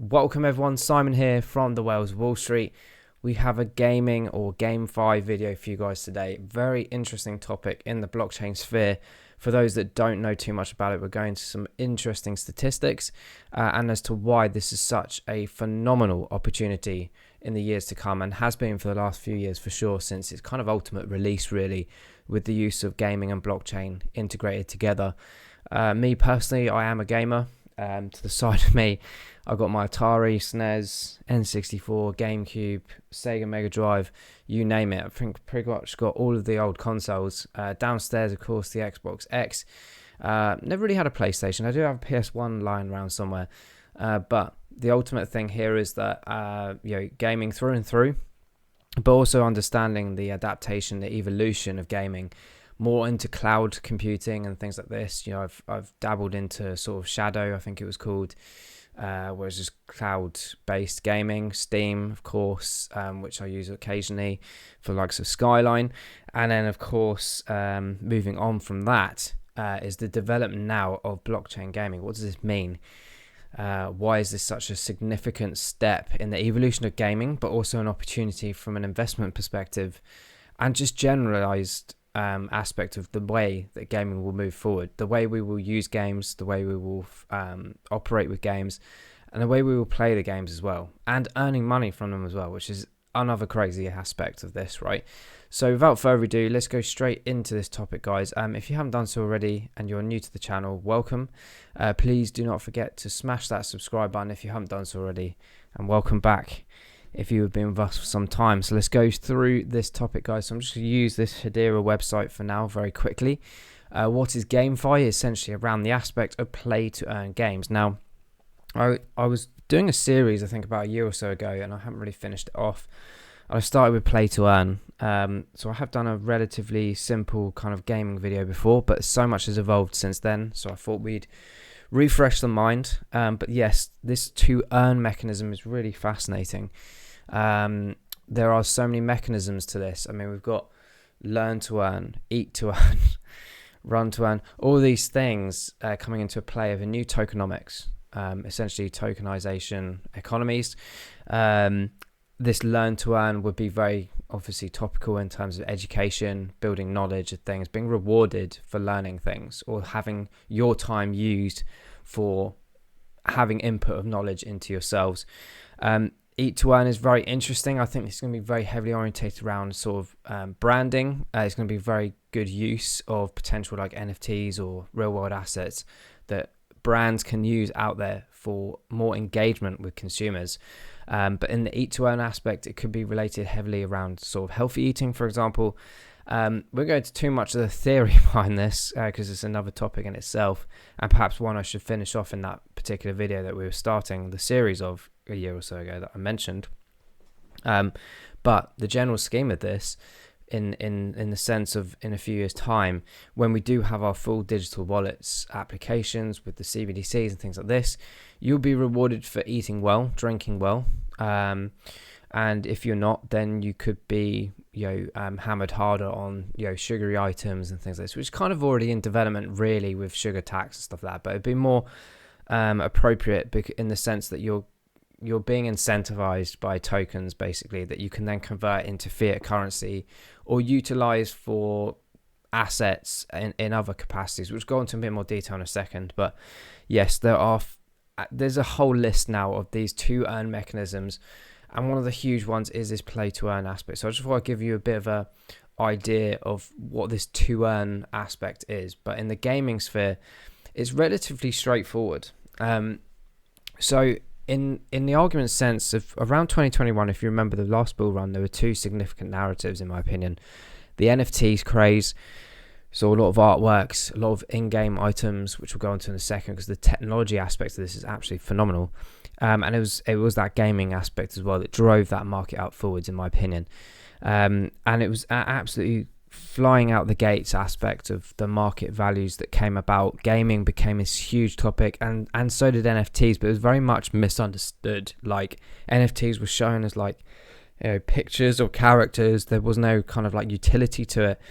Welcome everyone, Simon here from the Wales of Wall Street. We have a gaming or GameFi video for you guys today. Very interesting topic in the blockchain sphere. For those that don't know too much about it, we're going to some interesting statistics and as to why this is such a phenomenal opportunity in the years to come, and has been for the last few years for sure, since its kind of ultimate release really, with the use of gaming and blockchain integrated together. Me personally, I am a gamer. To the side of me, I've got my Atari, SNES, N64, GameCube, Sega Mega Drive, you name it. I think pretty much got all of the old consoles. Downstairs, of course, the Xbox X. Never really had a PlayStation. I do have a PS1 lying around somewhere. But the ultimate thing here is that gaming through and through, but also understanding the adaptation, the evolution of gaming, more into cloud computing and things like this. I've dabbled into sort of Shadow, I think it was called, where it's just cloud-based gaming. Steam, of course, which I use occasionally for likes of Skyline. And then, of course, moving on from that is the development now of blockchain gaming. What does this mean? Why is this such a significant step in the evolution of gaming, but also an opportunity from an investment perspective and just generalized aspect of the way that gaming will move forward, the way we will use games, the way we will operate with games, and the way we will play the games as well, and earning money from them as well, which is another crazy aspect of this, right? So without further ado, let's go straight into this topic, guys. If you haven't done so already and you're new to the channel, welcome. Please do not forget to smash that subscribe button if you haven't done so already, and welcome back if you have been with us for some time. So let's go through this topic, guys. So I'm just going to use this Hedera website for now very quickly. What is GameFi? Essentially around the aspect of play to earn games. Now, I was doing a series, I think about a year or so ago, and I haven't really finished it off. I started with play to earn. So I have done a relatively simple kind of gaming video before, but so much has evolved since then. So I thought we'd refresh the mind. But yes, this to earn mechanism is really fascinating. There are so many mechanisms to this. I mean, we've got learn to earn, eat to earn, run to earn, all these things coming into play of a new tokenomics, essentially tokenization economies. This learn to earn would be very obviously topical in terms of education, building knowledge of things, being rewarded for learning things, or having your time used for having input of knowledge into yourselves. Eat to earn is very interesting. I think it's going to be very heavily orientated around sort of branding. It's going to be very good use of potential like NFTs or real world assets that brands can use out there for more engagement with consumers. But in the eat to earn aspect, it could be related heavily around sort of healthy eating, for example. We're going into too much of the theory behind this because it's another topic in itself, and perhaps one I should finish off in that particular video that we were starting the series of a year or so ago that I mentioned. But the general scheme of this, in the sense of in a few years' time, when we do have our full digital wallets applications with the CBDCs and things like this, you'll be rewarded for eating well, drinking well. And if you're not, then you could be hammered harder on sugary items and things like this, which is kind of already in development really with sugar tax and stuff like that. But it'd be more appropriate in the sense that you're being incentivized by tokens basically that you can then convert into fiat currency or utilize for assets in other capacities, which we'll go into a bit more detail in a second. But yes, there's a whole list now of these to earn mechanisms. And one of the huge ones is this play to earn aspect. So I just want to give you a bit of a idea of what this to earn aspect is. But in the gaming sphere, it's relatively straightforward. So in the argument sense of around 2021, if you remember the last bull run, there were two significant narratives in my opinion. The NFTs craze, so a lot of artworks, a lot of in-game items, which we'll go into in a second because the technology aspect of this is absolutely phenomenal. And it was that gaming aspect as well that drove that market out forwards, in my opinion. And it was absolutely flying out the gates aspect of the market values that came about. Gaming became this huge topic, and so did NFTs, but it was very much misunderstood. Like NFTs were shown as like pictures or characters. There was no kind of like utility to it.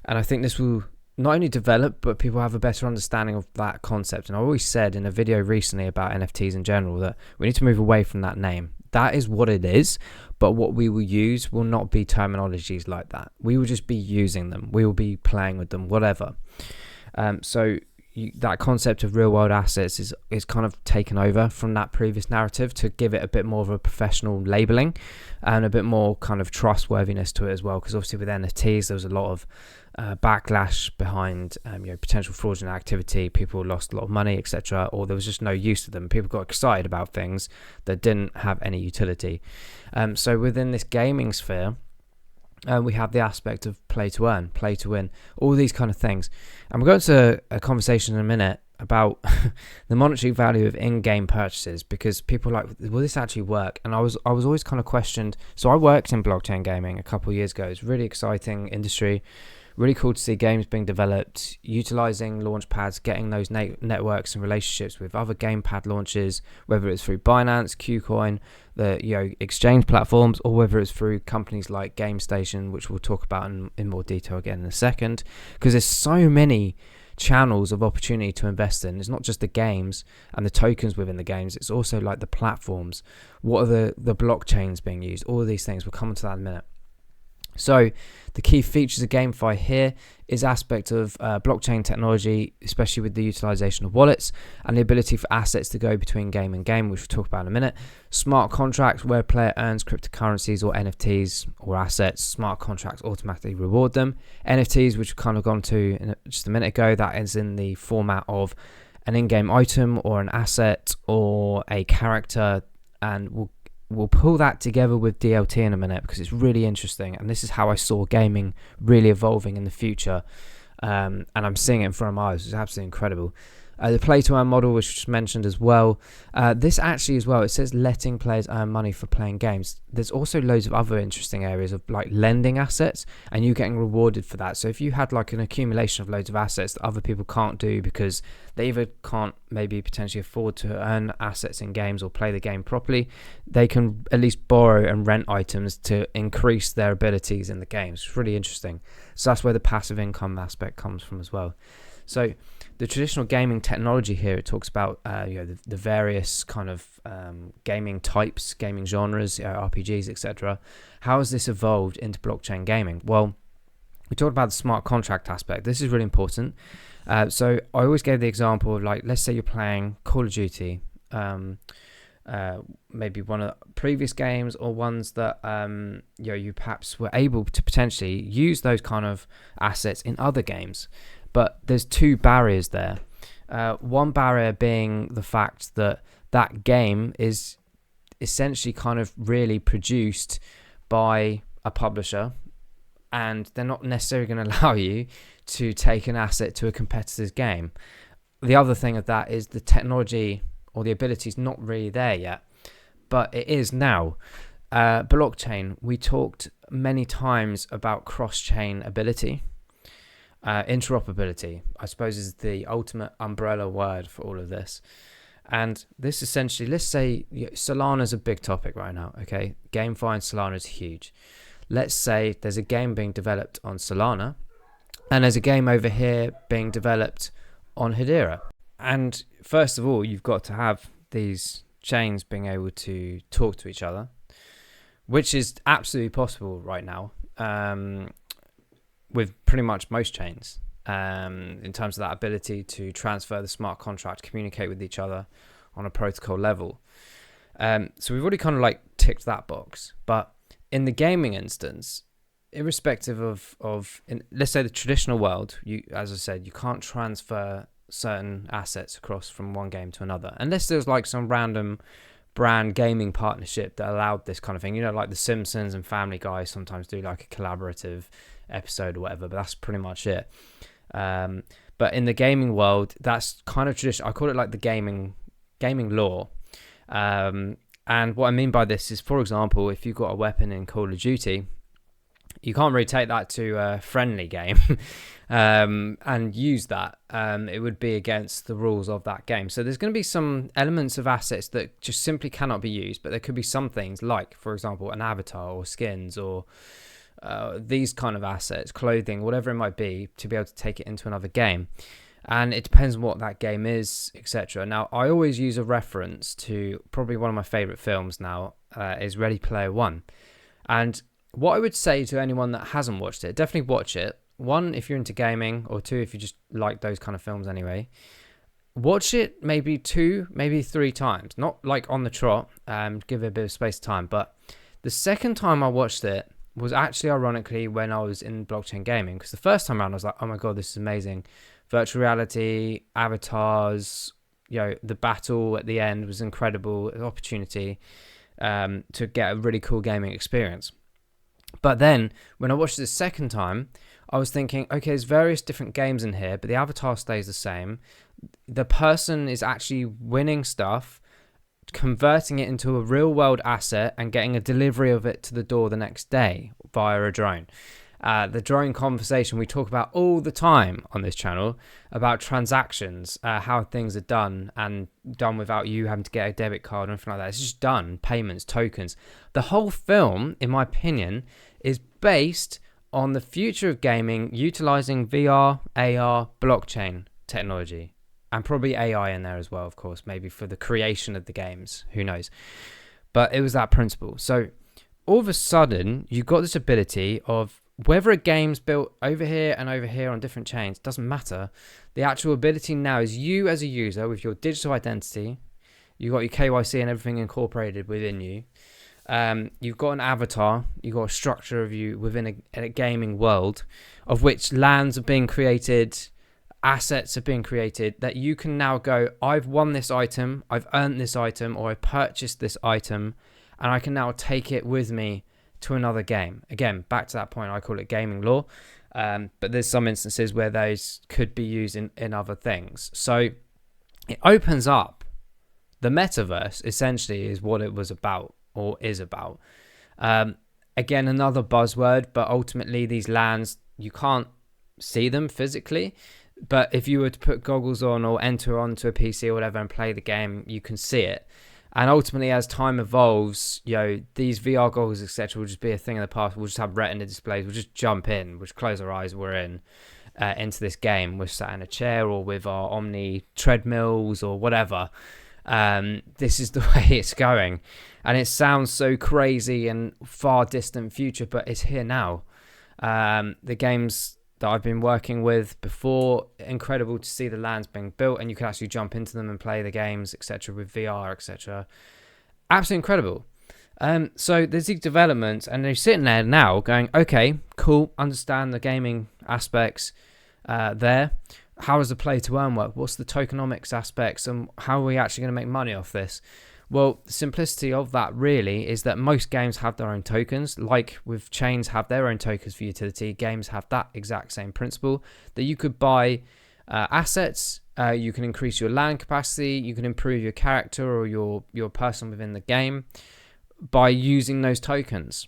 And I think this will not only develop, but people have a better understanding of that concept. And I always said in a video recently about NFTs in general that we need to move away from that name. That is what it is, but what we will use will not be terminologies like that. We will just be using them. We will be playing with them, whatever. That concept of real world assets is kind of taken over from that previous narrative to give it a bit more of a professional labeling and a bit more kind of trustworthiness to it as well, because obviously with NFTs there was a lot of backlash behind potential fraudulent activity. People lost a lot of money, etc., or there was just no use to them. People got excited about things that didn't have any utility. So within this gaming sphere, we have the aspect of play to earn, play to win, all these kind of things. And we're going to a conversation in a minute about the monetary value of in-game purchases, because people are like, will this actually work? And I was always kind of questioned. So I worked in blockchain gaming a couple of years ago. It's a really exciting industry. Really cool to see games being developed, utilizing launch pads, getting those networks and relationships with other gamepad launches, whether it's through Binance, KuCoin, the exchange platforms, or whether it's through companies like GameStation, which we'll talk about in more detail again in a second, because there's so many channels of opportunity to invest in. It's not just the games and the tokens within the games, it's also like the platforms. What are the blockchains being used? All of these things, we'll come to that in a minute. So the key features of GameFi here is aspect of blockchain technology, especially with the utilization of wallets and the ability for assets to go between game and game, which we'll talk about in a minute. Smart contracts, where a player earns cryptocurrencies or NFTs or assets. Smart contracts automatically reward them. NFTs, which we've kind of gone to just a minute ago, that is in the format of an in-game item or an asset or a character, and we'll pull that together with DLT in a minute because it's really interesting, and this is how I saw gaming really evolving in the future, and I'm seeing it in front of my eyes. It's absolutely incredible. The play to earn model, which was mentioned as well. This actually as well, it says letting players earn money for playing games. There's also loads of other interesting areas of like lending assets and you getting rewarded for that. So if you had like an accumulation of loads of assets that other people can't do because they either can't maybe potentially afford to earn assets in games or play the game properly, they can at least borrow and rent items to increase their abilities in the games. It's really interesting. So that's where the passive income aspect comes from as well. So the traditional gaming technology here, it talks about the various kind of gaming types, gaming genres, RPGs, etc. How has this evolved into blockchain gaming? Well, we talked about the smart contract aspect. This is really important. So I always gave the example of, like, let's say you're playing Call of Duty, maybe one of the previous games or ones that you perhaps were able to potentially use those kind of assets in other games. But there's two barriers there. One barrier being the fact that that game is essentially kind of really produced by a publisher, and they're not necessarily going to allow you to take an asset to a competitor's game. The other thing of that is the technology or the ability is not really there yet, but it is now. Blockchain, we talked many times about cross-chain ability. Interoperability, I suppose, is the ultimate umbrella word for all of this. And this essentially, let's say Solana's a big topic right now, okay? GameFi and Solana is huge. Let's say there's a game being developed on Solana and there's a game over here being developed on Hedera. And first of all, you've got to have these chains being able to talk to each other, which is absolutely possible right now. With pretty much most chains, in terms of that ability to transfer the smart contract, communicate with each other on a protocol level. So we've already kind of like ticked that box. But in the gaming instance, irrespective of let's say the traditional world, as I said, you can't transfer certain assets across from one game to another unless there's like some random brand gaming partnership that allowed this kind of thing. Like The Simpsons and Family Guy sometimes do like a collaborative episode or whatever, but that's pretty much it. But in the gaming world, that's kind of traditional. I call it like the gaming law. And what I mean by this is, for example, if you've got a weapon in Call of Duty, you can't really take that to a friendly game and use that. It would be against the rules of that game. So there's going to be some elements of assets that just simply cannot be used, but there could be some things like, for example, an avatar or skins or these kind of assets, clothing, whatever it might be, to be able to take it into another game. And it depends on what that game is, etc. Now, I always use a reference to probably one of my favorite films now, is Ready Player One. And what I would say to anyone that hasn't watched it, definitely watch it. One, if you're into gaming, or two, if you just like those kind of films anyway. Watch it maybe 2, maybe 3 times. Not like on the trot, give it a bit of space time. But the second time I watched it was actually ironically when I was in blockchain gaming. Because the first time around I was like, oh my God, this is amazing. Virtual reality, avatars, the battle at the end was incredible. An opportunity to get a really cool gaming experience. But then when I watched it the second time, I was thinking, okay, there's various different games in here, but the avatar stays the same. The person is actually winning stuff, converting it into a real world asset and getting a delivery of it to the door the next day via a drone. The drone conversation we talk about all the time on this channel about transactions, how things are done and done without you having to get a debit card or anything like that. It's just done, payments, tokens. The whole film, in my opinion, is based on the future of gaming utilizing VR, AR, blockchain technology, and probably AI in there as well, of course, maybe for the creation of the games, who knows. But it was that principle. So all of a sudden, you've got this ability of whether a game's built over here and over here on different chains, doesn't matter. The actual ability now is you as a user with your digital identity, you've got your KYC and everything incorporated within you. You've got an avatar, you've got a structure of you within a gaming world of which lands are being created, assets are being created, that you can now go, I've won this item, I've earned this item, or I purchased this item, and I can now take it with me to another game. Again, back to that point, I call it gaming law. But there's some instances where those could be used in other things. So it opens up the metaverse, essentially, is what it was about or is about. Again, another buzzword, but ultimately these lands, you can't see them physically. But if you were to put goggles on or enter onto a PC or whatever and play the game, you can see it. And ultimately, as time evolves, these VR goggles, etc., will just be a thing in the past. We'll just have retina displays. We'll just jump in. We'll just close our eyes. We're into this game. We're sat in a chair or with our Omni treadmills or whatever. This is the way it's going. And it sounds so crazy and far distant future, but it's here now. The games that I've been working with before, incredible to see the lands being built and you can actually jump into them and play the games, etc., with VR, etc. Absolutely incredible. So there's these developments and they're sitting there now going, okay, cool, understand the gaming aspects there. How does the play to earn work? What's the tokenomics aspects and how are we actually going to make money off this? Well, the simplicity of that really is that most games have their own tokens. Like with chains have their own tokens for utility, games have that exact same principle, that you could buy assets, you can increase your land capacity, you can improve your character or your person within the game by using those tokens.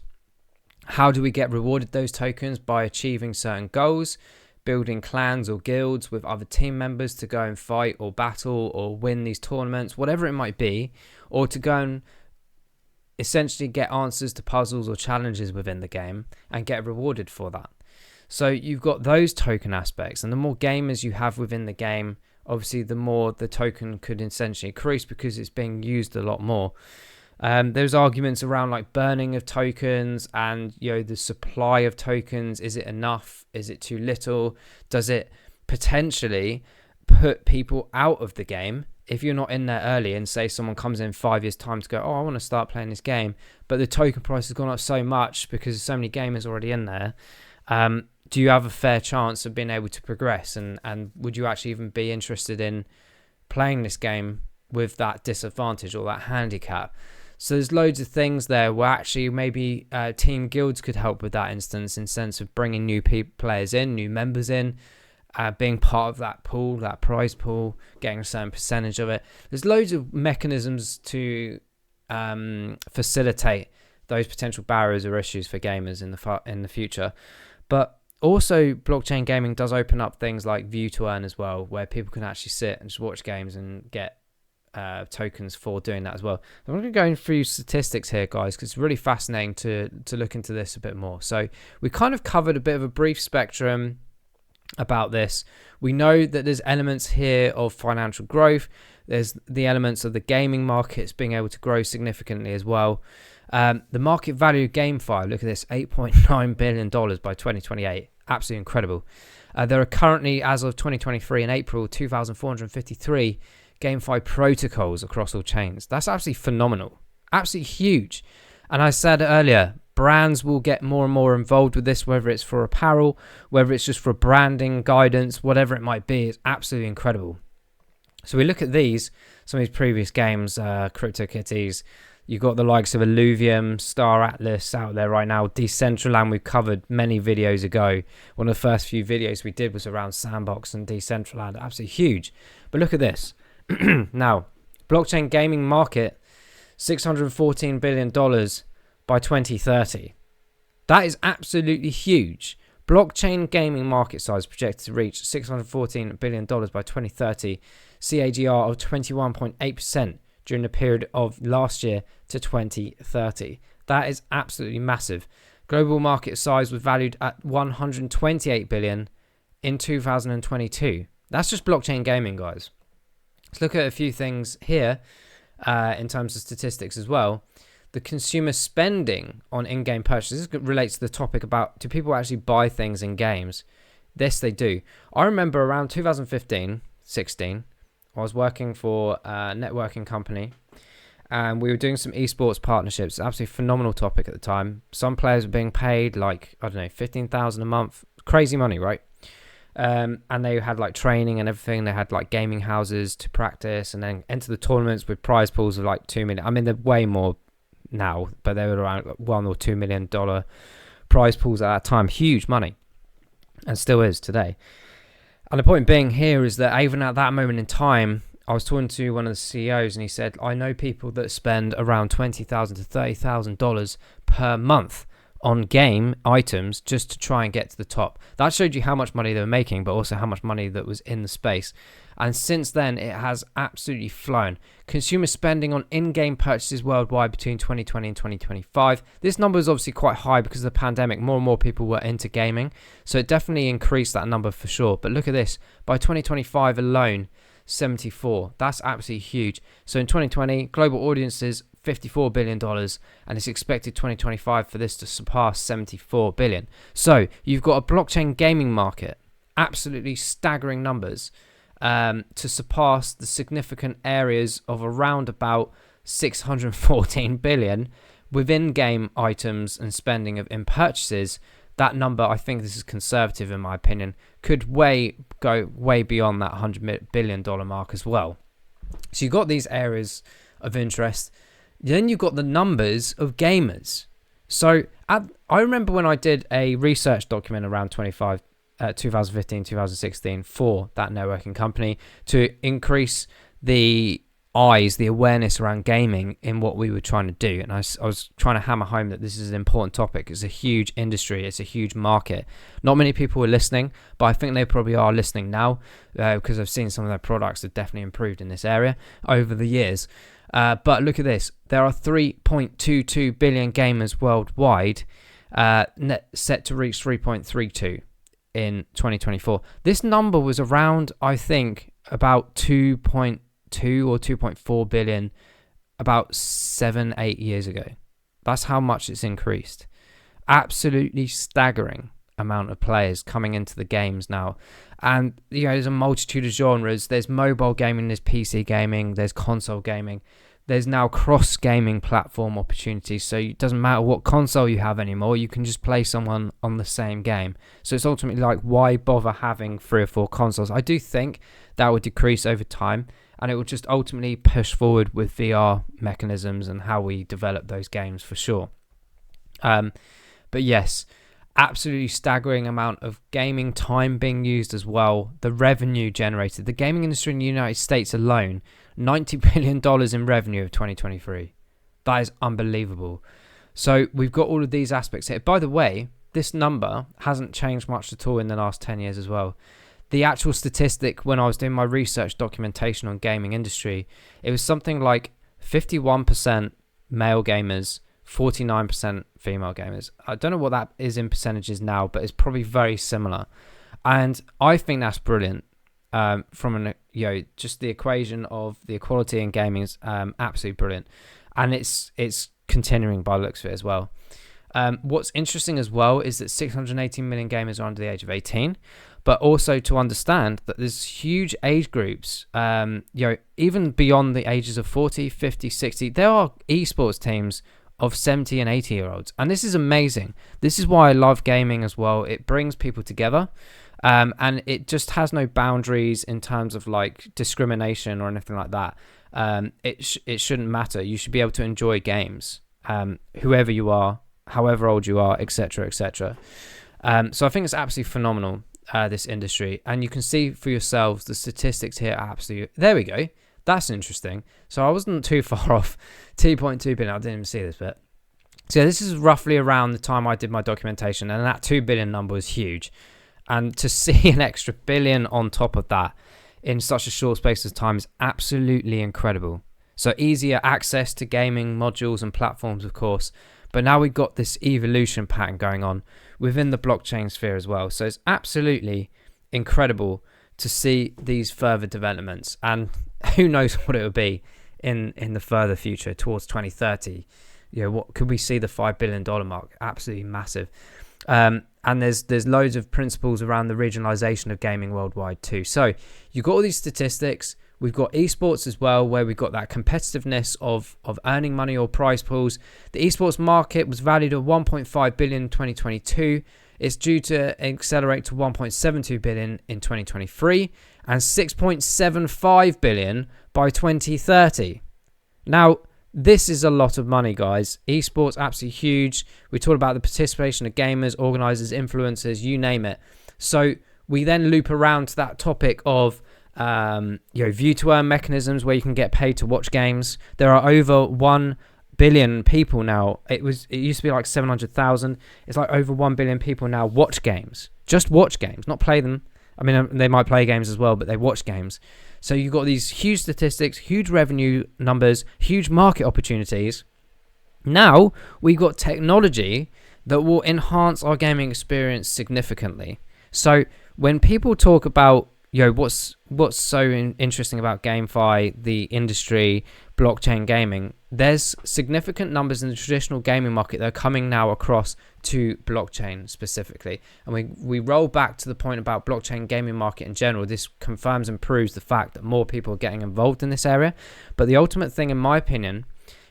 How do we get rewarded those tokens? By achieving certain goals, building clans or guilds with other team members to go and fight or battle or win these tournaments, whatever it might be, or to go and essentially get answers to puzzles or challenges within the game and get rewarded for that. So you've got those token aspects, and the more gamers you have within the game, obviously the more the token could essentially increase because it's being used a lot more. There's arguments around like burning of tokens and the supply of tokens. Is it enough? Is it too little? Does it potentially put people out of the game if you're not in there early, and say someone comes in 5 years time to go, oh, I want to start playing this game, but the token price has gone up so much because there's so many gamers already in there. Do you have a fair chance of being able to progress? And would you actually even be interested in playing this game with that disadvantage or that handicap? So there's loads of things there where actually maybe team guilds could help with that instance, in sense of bringing new players in, new members in, being part of that pool, that prize pool, getting a certain percentage of it. There's loads of mechanisms to facilitate those potential barriers or issues for gamers in the future. But also, blockchain gaming does open up things like view to earn as well, where people can actually sit and just watch games and get tokens for doing that as well. I'm going to go through statistics here, guys, because it's really fascinating to look into this a bit more. So we kind of covered a bit of a brief spectrum about this. We know that there's elements here of financial growth. There's the elements of the gaming markets being able to grow significantly as well. The market value of GameFi, look at this, $8.9 billion by 2028. Absolutely incredible. There are currently, as of 2023 in April, 2,453 GameFi protocols across all chains. That's absolutely phenomenal. Absolutely huge. And I said earlier, brands will get more and more involved with this, whether it's for apparel, whether it's just for branding, guidance, whatever it might be. It's absolutely incredible. So we look at some of these previous games, CryptoKitties. You've got the likes of Illuvium, Star Atlas out there right now. Decentraland, we've covered many videos ago. One of the first few videos we did was around Sandbox and Decentraland. Absolutely huge. But look at this. Now, blockchain gaming market, $614 billion by 2030. That is absolutely huge. Blockchain gaming market size projected to reach $614 billion by 2030. CAGR of 21.8% during the period of last year to 2030. That is absolutely massive. Global market size was valued at $128 billion in 2022. That's just blockchain gaming, guys. Let's look at a few things here in terms of statistics as well. The consumer spending on in-game purchases relates to the topic about, do people actually buy things in games? Yes, they do. I remember around 2015-16, I was working for a networking company and we were doing some esports partnerships. Absolutely phenomenal topic at the time. Some players were being paid like, I don't know, $15,000 a month. Crazy money, right? And they had like training and everything. They had like gaming houses to practice and then enter the tournaments with prize pools of like 2 million. I mean, they're way more now, but they were around $1 or $2 million prize pools at that time. Huge money, and still is today. And the point being here is that even at that moment in time, I was talking to one of the CEOs and he said, I know people that spend around $20,000 to $30,000 per month on game items just to try and get to the top. That showed you how much money they were making, but also how much money that was in the space. And since then, it has absolutely flown. Consumer spending on in-game purchases worldwide between 2020 and 2025. This number is obviously quite high because of the pandemic. More and more people were into gaming. So it definitely increased that number for sure. But look at this. By 2025 alone, 74. That's absolutely huge. So in 2020, global audiences, $54 billion. And it's expected 2025 for this to surpass $74 billion. So you've got a blockchain gaming market. Absolutely staggering numbers. To surpass the significant areas of around about 614 billion within game items and spending of in purchases. That number, I think this is conservative in my opinion, could go way beyond that $100 billion mark as well. So you've got these areas of interest. Then you've got the numbers of gamers. So I remember when I did a research document around 2015, 2016 for that networking company to increase the awareness around gaming in what we were trying to do. And I was trying to hammer home that this is an important topic. It's a huge industry. It's a huge market. Not many people were listening, but I think they probably are listening now because I've seen some of their products have definitely improved in this area over the years. But look at this. There are 3.22 billion gamers worldwide, set to reach 3.32 in 2024. This number was around, I think, about 2.2 or 2.4 billion about 7-8 years ago. That's how much it's increased. Absolutely staggering amount of players coming into the games now. And there's a multitude of genres. There's mobile gaming, there's PC gaming, there's console gaming. There's now cross-gaming platform opportunities, so it doesn't matter what console you have anymore, you can just play someone on the same game. So it's ultimately like, why bother having 3 or 4 consoles? I do think that would decrease over time, and it will just ultimately push forward with VR mechanisms and how we develop those games for sure. But yes, absolutely staggering amount of gaming time being used as well. The revenue generated. The gaming industry in the United States alone, $90 billion in revenue of 2023. That is unbelievable. So we've got all of these aspects here. By the way, this number hasn't changed much at all in the last 10 years as well. the actual statistic when I was doing my research documentation on gaming industry, it was something like 51% male gamers, 49% female gamers. I don't know what that is in percentages now, but it's probably very similar. And I think that's brilliant. From an just the equation of the equality in gaming is absolutely brilliant, and it's continuing by the looks of it as well. What's interesting as well is that 618 million gamers are under the age of 18, but also to understand that there's huge age groups, even beyond the ages of 40, 50, 60. There are esports teams of 70 and 80 year olds, and this is amazing. This is why I love gaming as well. It brings people together. And it just has no boundaries in terms of like discrimination or anything like that. It shouldn't matter. You should be able to enjoy games, whoever you are, however old you are, etc., etc. So I think it's absolutely phenomenal, this industry, and you can see for yourselves the statistics here. Absolutely, there we go. That's interesting. So I wasn't too far off. 2.2 billion. I didn't even see this bit. So yeah, this is roughly around the time I did my documentation, and that 2 billion number was huge. And to see an extra billion on top of that in such a short space of time is absolutely incredible. So easier access to gaming modules and platforms, of course. But now we've got this evolution pattern going on within the blockchain sphere as well. So it's absolutely incredible to see these further developments. And who knows what it will be in the further future towards 2030. What could we see the $5 billion mark? Absolutely massive. And there's loads of principles around the regionalization of gaming worldwide too. So you've got all these statistics. We've got esports as well, where we've got that competitiveness of earning money or prize pools. The esports market was valued at 1.5 billion in 2022. It's due to accelerate to 1.72 billion in 2023 and 6.75 billion by 2030. Now, this is a lot of money, guys. Esports, absolutely huge. We talked about the participation of gamers, organizers, influencers, you name it. So we then loop around to that topic of view to earn mechanisms where you can get paid to watch games. There are over 1 billion people now. It used to be like 700,000. It's like over 1 billion people now watch games. Just watch games, not play them. I mean, they might play games as well, but they watch games. So you've got these huge statistics, huge revenue numbers, huge market opportunities. Now we've got technology that will enhance our gaming experience significantly. So when people talk about what's so interesting about GameFi, the industry, blockchain gaming, there's significant numbers in the traditional gaming market that are coming now across to blockchain specifically. And we roll back to the point about blockchain gaming market in general. This confirms and proves the fact that more people are getting involved in this area. But the ultimate thing, in my opinion,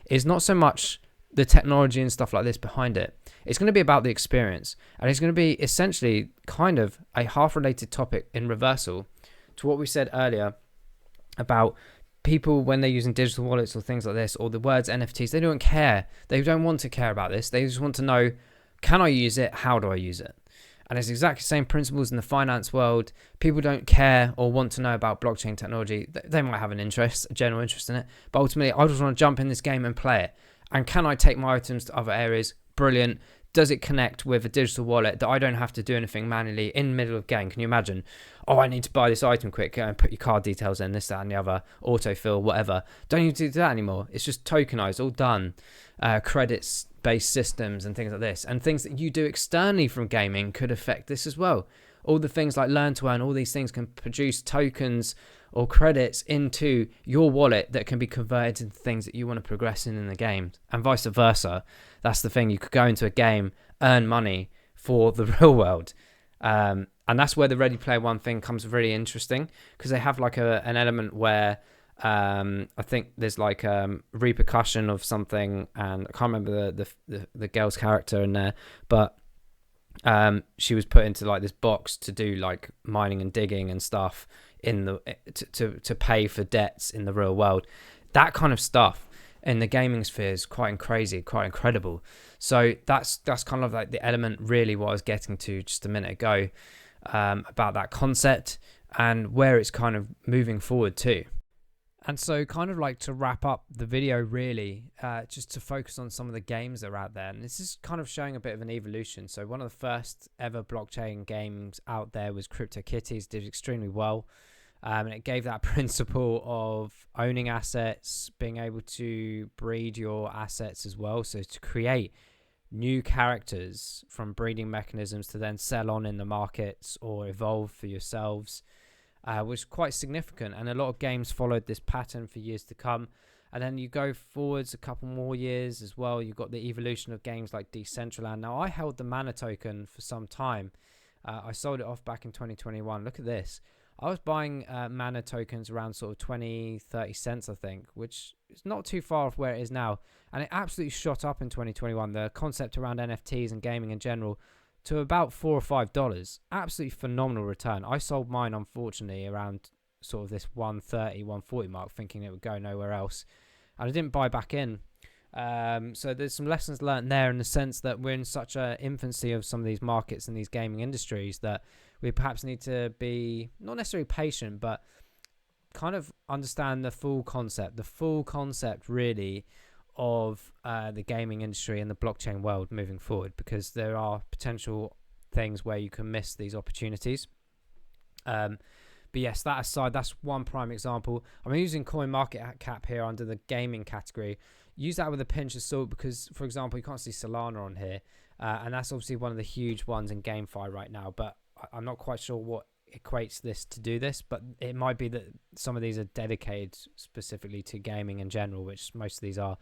is not so much the technology and stuff like this behind it. It's going to be about the experience. And it's going to be essentially kind of a half-related topic in reversal to what we said earlier about people when they're using digital wallets or things like this, or the words NFTs. They don't care. They don't want to care about this. They just want to know, can I use it? How do I use it? And it's exactly the same principles in the finance world. People don't care or want to know about blockchain technology. They might have an interest, a general interest in it, but ultimately I just want to jump in this game and play it. And can I take my items to other areas? Brilliant. Does it connect with a digital wallet that I don't have to do anything manually in the middle of the game? Can you imagine? Oh, I need to buy this item quick and put your card details in, this, that, and the other, autofill, whatever. Don't need to do that anymore. It's just tokenized, all done. Credits-based systems and things like this. And things that you do externally from gaming could affect this as well. All the things like learn to earn, all these things can produce tokens or credits into your wallet that can be converted into things that you want to progress in the game, and vice versa. That's the thing. You could go into a game, earn money for the real world. And that's where the Ready Player One thing comes really interesting, because they have like an element where I think there's like repercussion of something, and I can't remember the girl's character in there, but she was put into like this box to do like mining and digging and stuff in the to pay for debts in the real world. That kind of stuff in the gaming sphere is quite crazy, quite incredible. So that's kind of like the element, really, what I was getting to just a minute ago, about that concept and where it's kind of moving forward to. And so kind of like to wrap up the video really, just to focus on some of the games that are out there. And this is kind of showing a bit of an evolution. So one of the first ever blockchain games out there was CryptoKitties, did extremely well. And it gave that principle of owning assets, being able to breed your assets as well. So to create new characters from breeding mechanisms to then sell on in the markets or evolve for yourselves. Was quite significant, and a lot of games followed this pattern for years to come. And then you go forwards a couple more years as well, you've got the evolution of games like Decentraland. Now, I held the mana token for some time. I sold it off back in 2021. Look at this. I was buying mana tokens around sort of 20-30 cents, I think, which is not too far off where it is now. And it absolutely shot up in 2021. The concept around NFTs and gaming in general to about $4 or $5. Absolutely phenomenal return. I sold mine, unfortunately, around sort of this 130, 140 mark, thinking it would go nowhere else. And I didn't buy back in. So there's some lessons learned there in the sense that we're in such an infancy of some of these markets and these gaming industries that we perhaps need to be not necessarily patient, but kind of understand the full concept really of the gaming industry and the blockchain world moving forward, because there are potential things where you can miss these opportunities. But yes, that aside, that's one prime example. I'm using CoinMarketCap here under the gaming category. Use that with a pinch of salt because, for example, you can't see Solana on here. And that's obviously one of the huge ones in GameFi right now. But I'm not quite sure what equates this to do this. But it might be that some of these are dedicated specifically to gaming in general, which most of these are.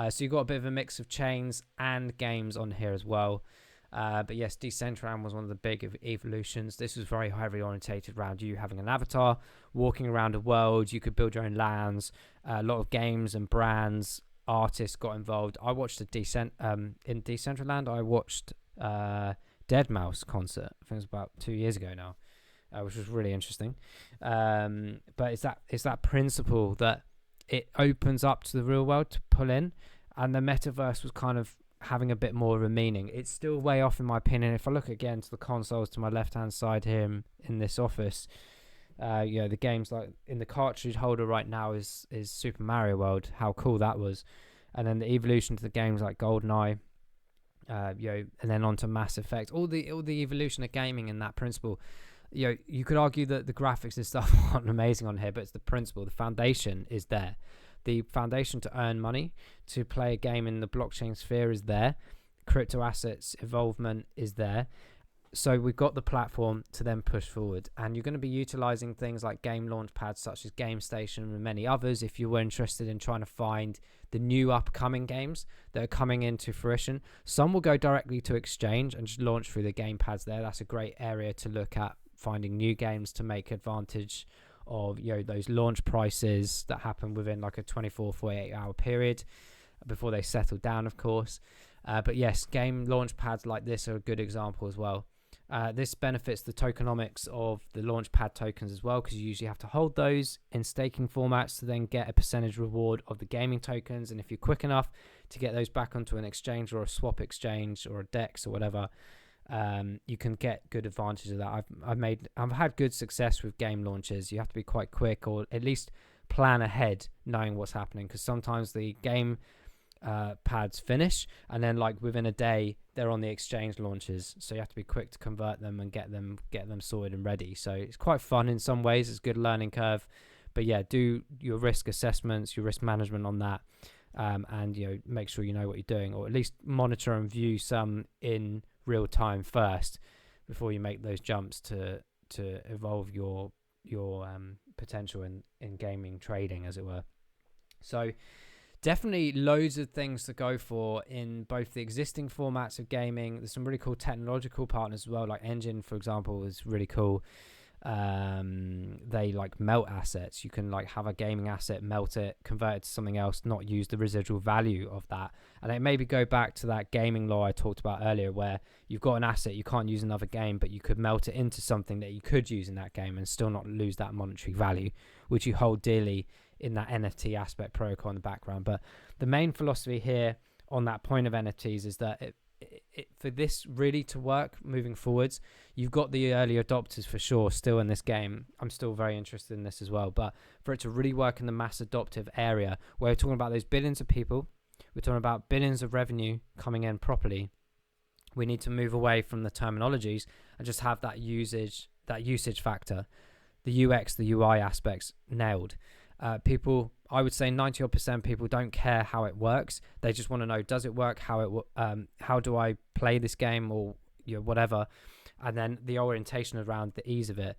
So you've got a bit of a mix of chains and games on here as well. But yes, Decentraland was one of the big evolutions. This was very heavily orientated around you having an avatar, walking around a world. You could build your own lands. A lot of games and brands, artists got involved. I watched in Decentraland. I watched Deadmau5 concert. I think it was about 2 years ago now, which was really interesting. But it's that principle that it opens up to the real world to pull in, and the metaverse was kind of having a bit more of a meaning. It's still way off in my opinion. If I look again to the consoles to my left hand side here in this office, the games like in the cartridge holder right now is Super Mario World. How cool that was. And then the evolution to the games like GoldenEye, and then on to Mass Effect, all the evolution of gaming and that principle. You could argue that the graphics and stuff aren't amazing on here, but it's the principle. The foundation is there. The foundation to earn money, to play a game in the blockchain sphere is there. Crypto assets involvement is there. So we've got the platform to then push forward. And you're going to be utilizing things like game launch pads such as GameStation and many others if you were interested in trying to find the new upcoming games that are coming into fruition. Some will go directly to exchange and just launch through the game pads there. That's a great area to look at, finding new games to make advantage of those launch prices that happen within like a 24-48 hour period before they settle down, of course. But yes, game launch pads like this are a good example as well. This benefits the tokenomics of the launch pad tokens as well, because you usually have to hold those in staking formats to then get a percentage reward of the gaming tokens. And if you're quick enough to get those back onto an exchange or a swap exchange or a DEX or whatever, you can get good advantage of that. I've had good success with game launches. You have to be quite quick, or at least plan ahead, knowing what's happening, because sometimes the game pads finish and then like within a day they're on the exchange launches, so you have to be quick to convert them and get them sorted and ready. So it's quite fun in some ways. It's a good learning curve, but yeah, do your risk assessments, your risk management on that, and make sure you know what you're doing, or at least monitor and view some in real time first before you make those jumps to evolve your potential in gaming trading, as it were. So definitely loads of things to go for in both the existing formats of gaming. There's some really cool technological partners as well, like Engine, for example, is really cool. They like melt assets. You can like have a gaming asset, melt it, convert it to something else, not use the residual value of that. And it maybe go back to that gaming law I talked about earlier, where you've got an asset you can't use another game, but you could melt it into something that you could use in that game and still not lose that monetary value, which you hold dearly in that NFT aspect protocol in the background. But the main philosophy here on that point of NFTs is that for this really to work moving forwards, you've got the early adopters for sure still in this game. I'm still very interested in this as well. But for it to really work in the mass adoptive area, where we're talking about those billions of people, we're talking about billions of revenue coming in properly, we need to move away from the terminologies and just have that usage factor, the UX, the UI aspects nailed. People, I would say 90% people don't care how it works. They just want to know, does it work? How do I play this game, or whatever? And then the orientation around the ease of it.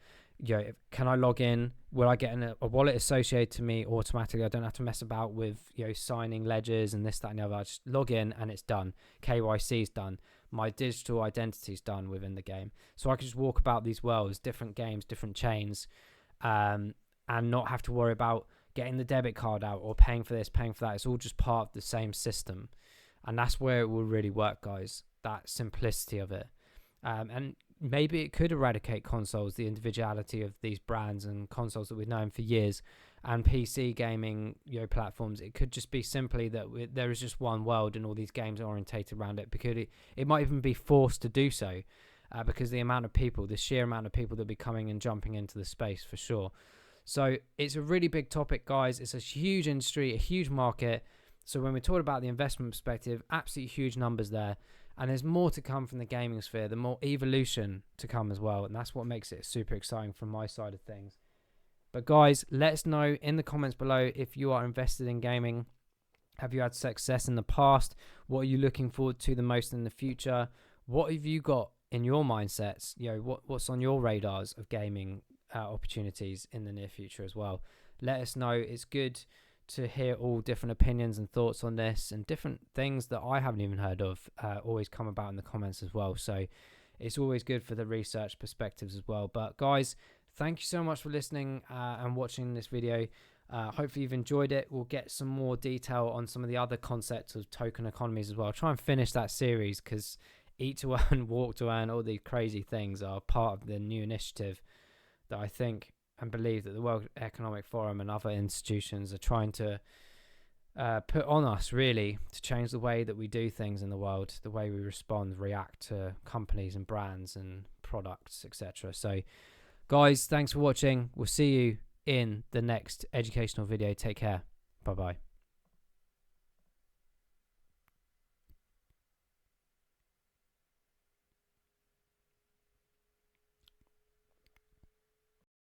Can I log in? Will I get a wallet associated to me automatically? I don't have to mess about with signing ledgers and this, that, and the other. I just log in and it's done. KYC is done. My digital identity is done within the game. So I can just walk about these worlds, different games, different chains, and not have to worry about getting the debit card out or paying for this, paying for that. It's all just part of the same system. And that's where it will really work, guys. That simplicity of it. And maybe it could eradicate consoles, the individuality of these brands and consoles that we've known for years, and PC gaming platforms. It could just be simply that there is just one world and all these games are orientated around it, because it might even be forced to do so, because the amount of people, the sheer amount of people that will be coming and jumping into the space for sure. So it's a really big topic, guys. It's a huge industry, a huge market. So when we're talking about the investment perspective, absolutely huge numbers there. And there's more to come from the gaming sphere, the more evolution to come as well. And that's what makes it super exciting from my side of things. But guys, let us know in the comments below if you are invested in gaming. Have you had success in the past? What are you looking forward to the most in the future? What have you got in your mindsets? What's on your radars of gaming opportunities in the near future as well? Let us know. It's good to hear all different opinions and thoughts on this, and different things that I haven't even heard of always come about in the comments as well. So it's always good for the research perspectives as well. But guys, thank you so much for listening and watching this video. Hopefully you've enjoyed it. We'll get some more detail on some of the other concepts of token economies as well. I'll try and finish that series, because eat to earn, walk to earn, all these crazy things are part of the new initiative that I think and believe that the World Economic Forum and other institutions are trying to put on us, really, to change the way that we do things in the world, the way we respond, react to companies and brands and products, etc. So guys, thanks for watching. We'll see you in the next educational video. Take care. Bye bye.